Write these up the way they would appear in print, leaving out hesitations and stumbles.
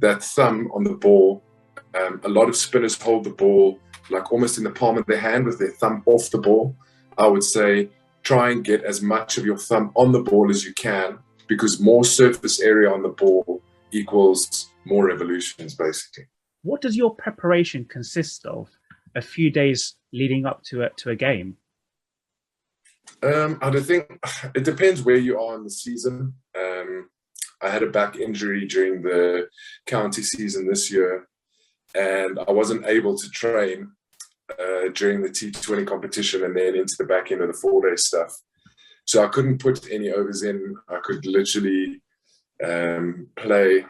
that thumb on the ball. A lot of spinners hold the ball like almost in the palm of their hand with their thumb off the ball. I would say try and get as much of your thumb on the ball as you can, because more surface area on the ball equals more revolutions, basically. What does your preparation consist of a few days leading up to a game? I don't think it depends where you are in the season. I had a back injury during the county season this year, and I wasn't able to train during the T20 competition and then into the back end of the 4-day stuff. So I couldn't put any overs in. I could literally play,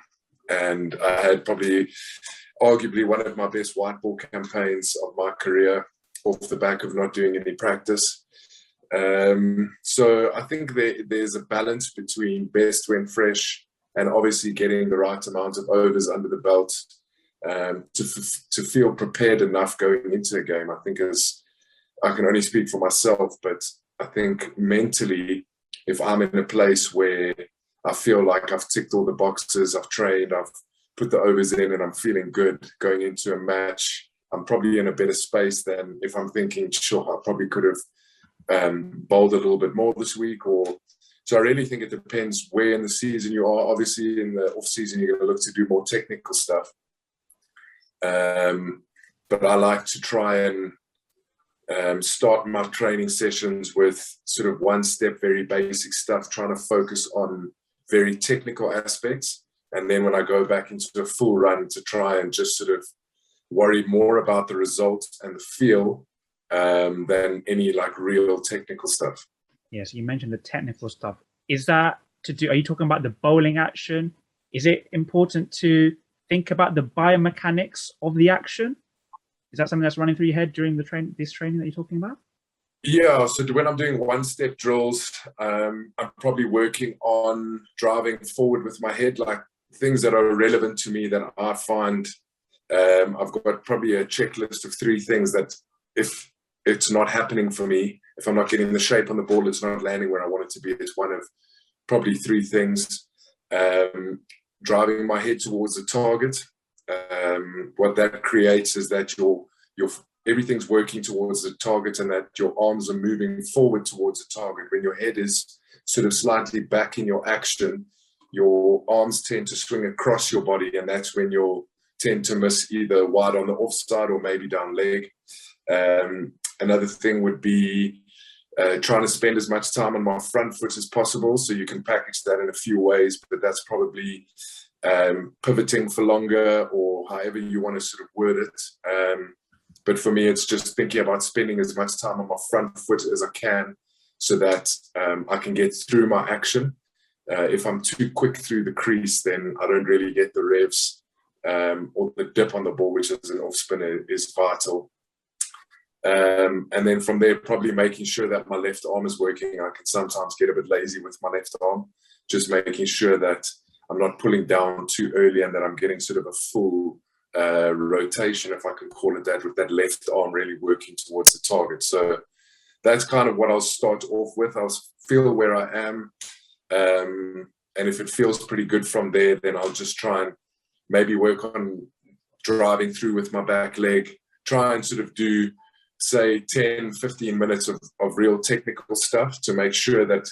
and I had probably arguably one of my best white ball campaigns of my career off the back of not doing any practice. So I think there's a balance between best when fresh and obviously getting the right amount of overs under the belt to feel prepared enough going into a game. I think I can only speak for myself, but I think mentally, if I'm in a place where I feel like I've ticked all the boxes, I've trained, I've put the overs in and I'm feeling good going into a match, I'm probably in a better space than if I'm thinking, sure, I probably could have bowled a little bit more this week. So I really think it depends where in the season you are. Obviously in the off season you're going to look to do more technical stuff, but I like to try and start my training sessions with sort of one step very basic stuff, trying to focus on very technical aspects, and then when I go back into a full run to try and just sort of worry more about the results and the feel than any like real technical stuff. Yes, you mentioned the technical stuff. Is that are you talking about the bowling action? Is it important to think about the biomechanics of the action? Is that something that's running through your head during this training that you're talking about? Yeah, so when I'm doing one-step drills, I'm probably working on driving forward with my head, like things that are relevant to me that I find. I've got probably a checklist of 3 things that if it's not happening for me, if I'm not getting the shape on the ball, it's not landing where I want it to be. It's one of probably 3 things. Driving my head towards the target. What that creates is that your everything's working towards the target and that your arms are moving forward towards the target. When your head is sort of slightly back in your action, your arms tend to swing across your body, and that's when you'll tend to miss either wide on the offside or maybe down leg. Another thing would be trying to spend as much time on my front foot as possible. So you can package that in a few ways, but that's probably pivoting for longer or however you want to sort of word it. But for me, it's just thinking about spending as much time on my front foot as I can so that I can get through my action. If I'm too quick through the crease, then I don't really get the revs or the dip on the ball, which as an off spinner is vital. And then from there, probably making sure that my left arm is working. I can sometimes get a bit lazy with my left arm, just making sure that I'm not pulling down too early and that I'm getting sort of a full rotation, if I can call it that, with that left arm really working towards the target. So that's kind of what I'll start off with. I'll feel where I am. And if it feels pretty good from there, then I'll just try and maybe work on driving through with my back leg, try and sort of do, say, 10, 15 minutes of real technical stuff to make sure that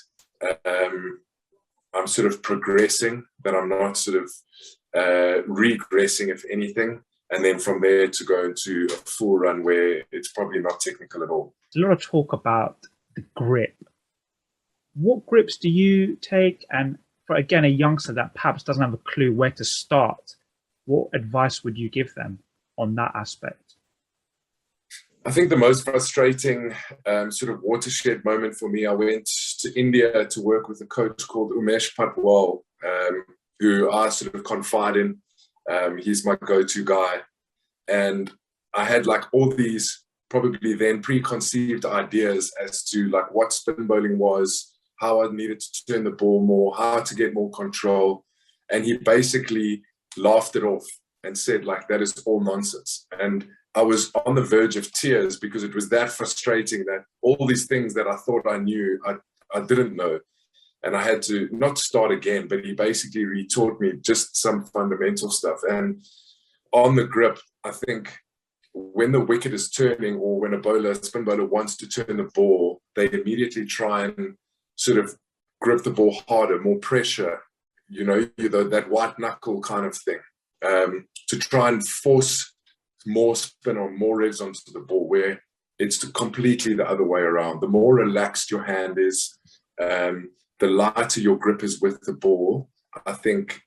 I'm sort of progressing, that I'm not sort of regressing, if anything. And then from there to go into a full run where it's probably not technical at all. There's a lot of talk about the grip. What grips do you take? And for, again, a youngster that perhaps doesn't have a clue where to start, what advice would you give them on that aspect? I think the most frustrating sort of watershed moment for me, I went to India to work with a coach called Umesh Patwal, who I sort of confide in. He's my go-to guy. And I had like all these probably then preconceived ideas as to like what spin bowling was, how I needed to turn the ball more, how to get more control. And he basically laughed it off and said like, that is all nonsense. And I was on the verge of tears because it was that frustrating that all these things that I thought I knew, I didn't know. and I had to not start again, but he basically retaught me just some fundamental stuff. And on the grip, I think when the wicket is turning, or when a spin bowler wants to turn the ball, they immediately try and sort of grip the ball harder, more pressure, that white knuckle kind of thing, to try and force more spin or more revs onto the ball, where it's completely the other way around. The more relaxed your hand is, the lighter your grip is with the ball, I think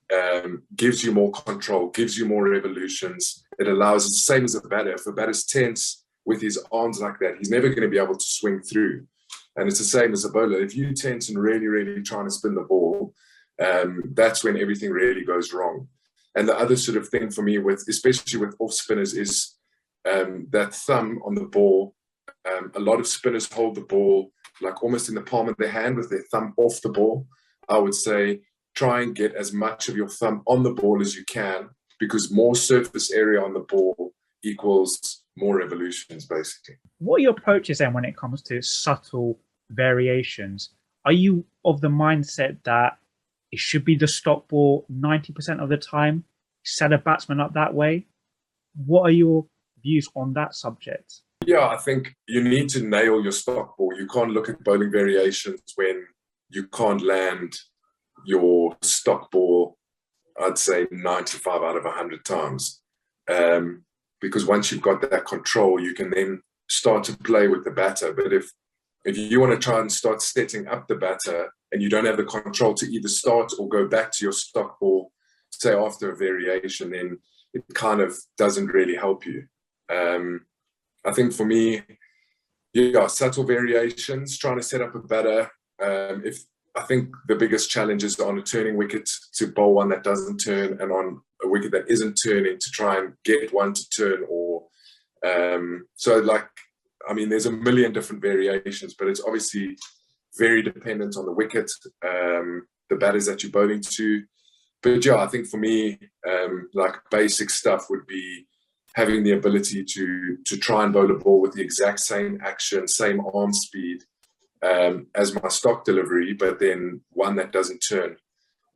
gives you more control, gives you more revolutions. It allows, the same as a batter. If a batter's tense with his arms like that, he's never going to be able to swing through. And it's the same as a bowler. If you tense and really, really trying to spin the ball, that's when everything really goes wrong. And the other sort of thing for me, especially with off spinners, is that thumb on the ball. A lot of spinners hold the ball like almost in the palm of their hand with their thumb off the ball. I would say try and get as much of your thumb on the ball as you can, because more surface area on the ball equals more revolutions, basically. What are your approaches then when it comes to subtle variations? Are you of the mindset that it should be the stock ball 90% of the time, set a batsman up that way? What are your views on that subject? Yeah, I think you need to nail your stock ball. You can't look at bowling variations when you can't land your stock ball, I'd say 95 out of 100 times. Because once you've got that control, you can then start to play with the batter. But if you want to try and start setting up the batter and you don't have the control to either start or go back to your stock ball, say after a variation, then it kind of doesn't really help you. I think for me, subtle variations, trying to set up a batter. I think the biggest challenge is on a turning wicket to bowl one that doesn't turn, and on a wicket that isn't turning to try and get one to turn. There's a million different variations, but it's obviously very dependent on the wicket, the batters that you're bowling to. But I think for me, basic stuff would be having the ability to try and bowl a ball with the exact same action, same arm speed as my stock delivery, but then one that doesn't turn.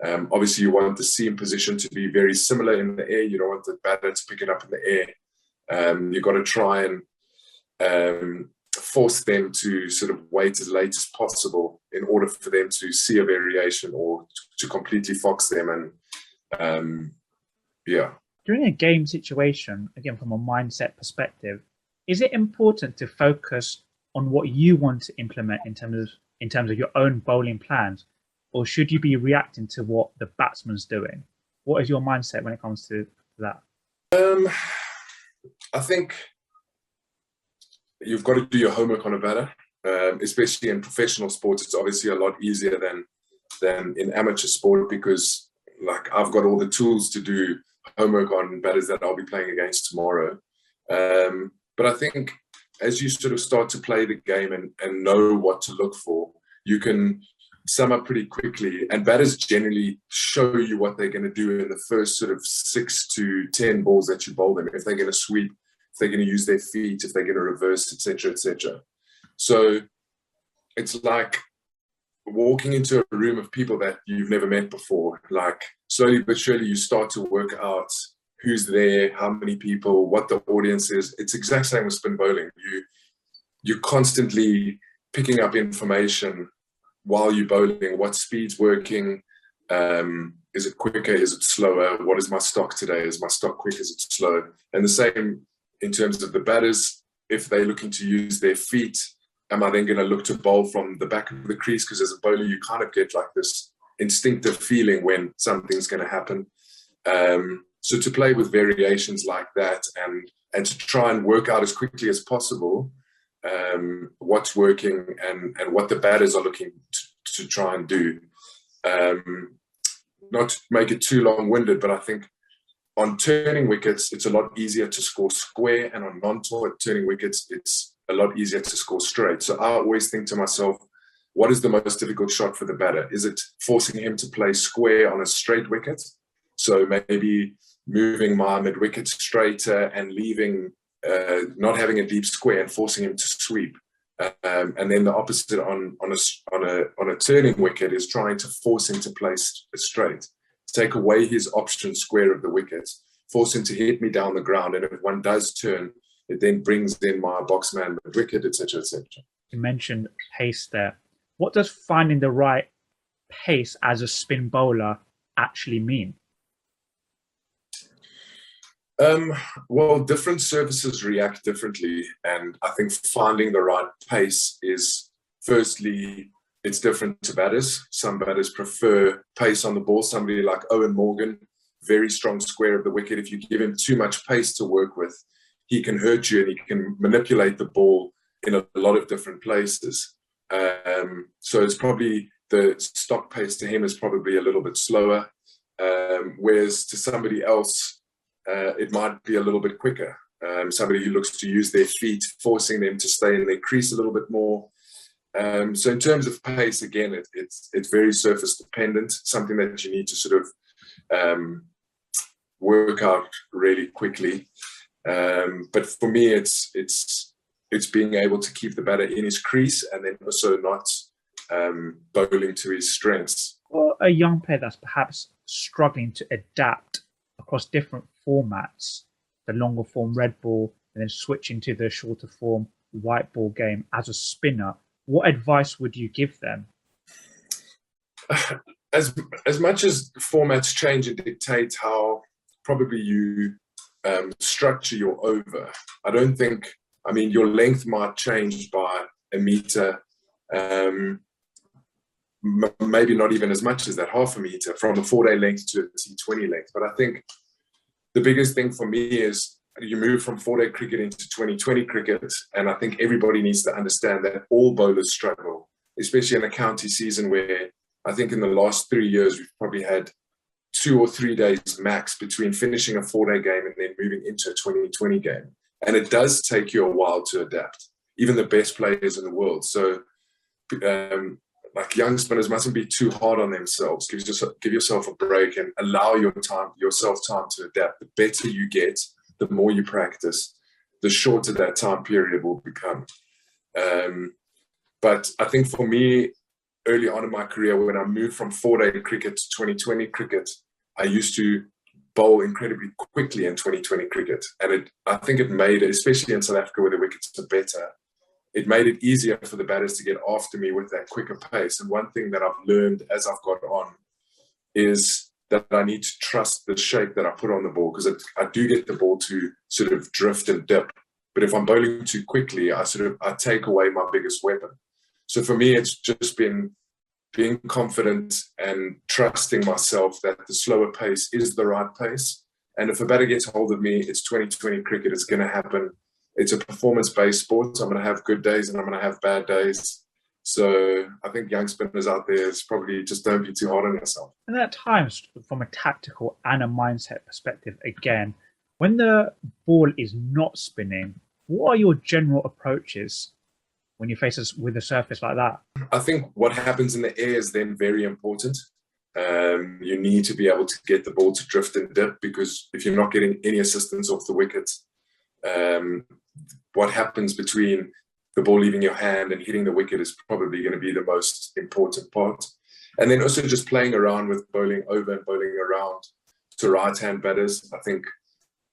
Obviously, you want the seam position to be very similar in the air. You don't want the batter to pick it up in the air. You've got to try and force them to sort of wait as late as possible in order for them to see a variation or to completely fox them. During a game situation, again, from a mindset perspective, is it important to focus on what you want to implement in terms of your own bowling plans, or should you be reacting to what the batsman's doing? What is your mindset when it comes to that? I think you've got to do your homework on a batter, especially in professional sports. It's obviously a lot easier than in amateur sport, because I've got all the tools to do homework on batters that I'll be playing against tomorrow. But I think as you sort of start to play the game and know what to look for, you can sum up pretty quickly. And batters generally show you what they're going to do in the first sort of 6 to 10 balls that you bowl them. If they're going to sweep, if they're going to use their feet, if they're going to reverse, etc., etc. So it's like walking into a room of people that you've never met before. Slowly but surely you start to work out who's there, how many people, what the audience is. It's exact same with spin bowling. You're constantly picking up information while you're bowling. What speed's working? Is it quicker? Is it slower? What is my stock today? Is my stock quick? Is it slow? And the same in terms of the batters. If they're looking to use their feet, am I then going to look to bowl from the back of the crease? Because as a bowler, you kind of get this instinctive feeling when something's going to happen. So to play with variations like that and to try and work out as quickly as possible what's working and what the batters are looking to try and do. Not to make it too long-winded, but I think on turning wickets, it's a lot easier to score square, and on non-turning wickets, it's a lot easier to score straight. So I always think to myself, what is the most difficult shot for the batter? Is it forcing him to play square on a straight wicket? So maybe moving my mid-wicket straighter and leaving, not having a deep square and forcing him to sweep. And then the opposite on a turning wicket is trying to force him to place straight, take away his option square of the wicket, force him to hit me down the ground. And if one does turn, it then brings in my boxman wicket, etc., etc. You mentioned pace there. What does finding the right pace as a spin bowler actually mean? Well, different surfaces react differently, and I think finding the right pace is, firstly, it's different to batters. Some batters prefer pace on the ball. Somebody like Owen Morgan, very strong square of the wicket. If you give him too much pace to work with, he can hurt you and he can manipulate the ball in a lot of different places. So it's probably the stock pace to him is probably a little bit slower, whereas to somebody else, it might be a little bit quicker. Somebody who looks to use their feet, forcing them to stay in their crease a little bit more. So in terms of pace, again, it's very surface dependent, something that you need to sort of work out really quickly. But for me, it's being able to keep the batter in his crease and then also not bowling to his strengths. For a young player that's perhaps struggling to adapt across different formats, the longer form red ball and then switching to the shorter form white ball game as a spinner, what advice would you give them? As much as formats change and dictate how probably you structure your over, I don't think, I mean, your length might change by a meter, maybe not even as much as that, half a meter, from a 4-day length to a T20 length. But I think the biggest thing for me is you move from 4-day cricket into 2020 cricket, and I think everybody needs to understand that all bowlers struggle, especially in a county season where I think in the last 3 years we've probably had 2 or 3 days max between finishing a 4-day game and then moving into a 2020 game. And it does take you a while to adapt, even the best players in the world. So like young spinners mustn't be too hard on themselves. Give yourself a break and allow yourself time to adapt. The better you get, the more you practice, the shorter that time period will become. But I think for me, early on in my career, when I moved from 4-day cricket to 2020 cricket, I used to bowl incredibly quickly in 2020 cricket. And I think it made, especially in South Africa where the wickets are better, it made it easier for the batters to get after me with that quicker pace. And one thing that I've learned as I've got on is that I need to trust the shape that I put on the ball, because I do get the ball to sort of drift and dip. But if I'm bowling too quickly, I take away my biggest weapon. So for me, it's just been being confident and trusting myself that the slower pace is the right pace. And if a batter gets hold of me, it's 2020 cricket, it's going to happen. It's a performance-based sport. So I'm going to have good days and I'm going to have bad days. So I think young spinners out there is probably just don't be too hard on yourself. And at times, from a tactical and a mindset perspective, again, when the ball is not spinning, what are your general approaches when you face us with a surface like that? I think what happens in the air is then very important. You need to be able to get the ball to drift and dip, because if you're not getting any assistance off the wicket, what happens between the ball leaving your hand and hitting the wicket is probably going to be the most important part. And then also just playing around with bowling over and bowling around to right-hand batters. I think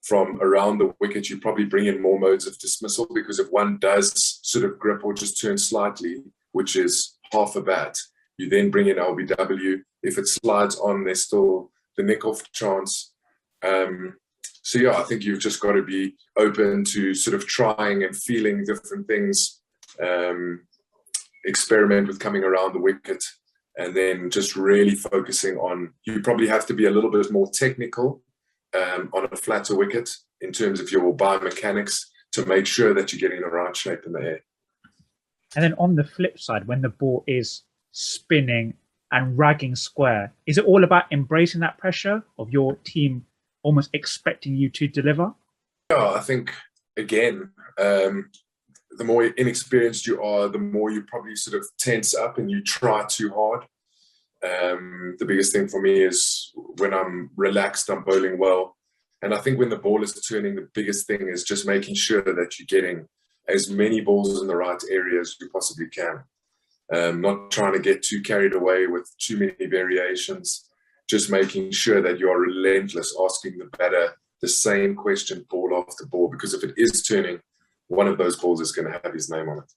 from around the wicket, you probably bring in more modes of dismissal, because if one does sort of grip or just turn slightly, which is half a bat, you then bring in LBW. If it slides on, there's still the nick-off chance. So yeah, I think you've just got to be open to sort of trying and feeling different things, experiment with coming around the wicket, and then just really focusing on, you probably have to be a little bit more technical on a flatter wicket in terms of your biomechanics to make sure that you're getting the right shape in the air. And then on the flip side, when the ball is spinning and ragging square, is it all about embracing that pressure of your team almost expecting you to deliver? Yeah, I think, again, the more inexperienced you are, the more you probably sort of tense up and you try too hard. The biggest thing for me is when I'm relaxed, I'm bowling well. And I think when the ball is turning, the biggest thing is just making sure that you're getting as many balls in the right area as you possibly can. Not trying to get too carried away with too many variations, just making sure that you are relentless, asking the batter the same question ball after ball, because if it is turning, one of those balls is going to have his name on it.